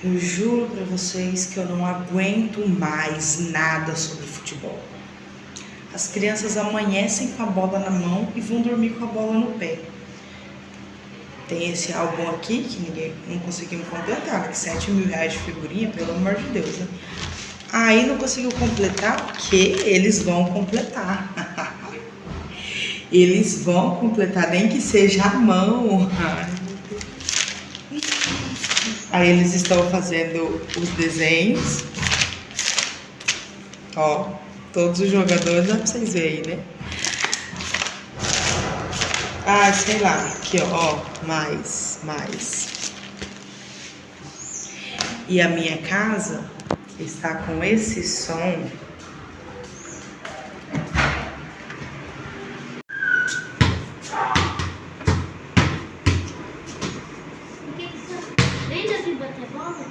Eu juro pra vocês que eu não aguento mais nada sobre futebol. As crianças amanhecem com a bola na mão e vão dormir com a bola no pé. Tem esse álbum aqui que ninguém não conseguiu completar, né? 7 mil reais de figurinha, pelo amor de Deus, né? Aí não conseguiu completar porque eles vão completar. Eles vão completar, nem que seja a mão. Aí eles estão fazendo os desenhos. Ó, todos os jogadores, dá pra vocês verem, né? Ah, sei lá, aqui ó, mais. E a minha casa está com esse som. Nem já vi bater bola?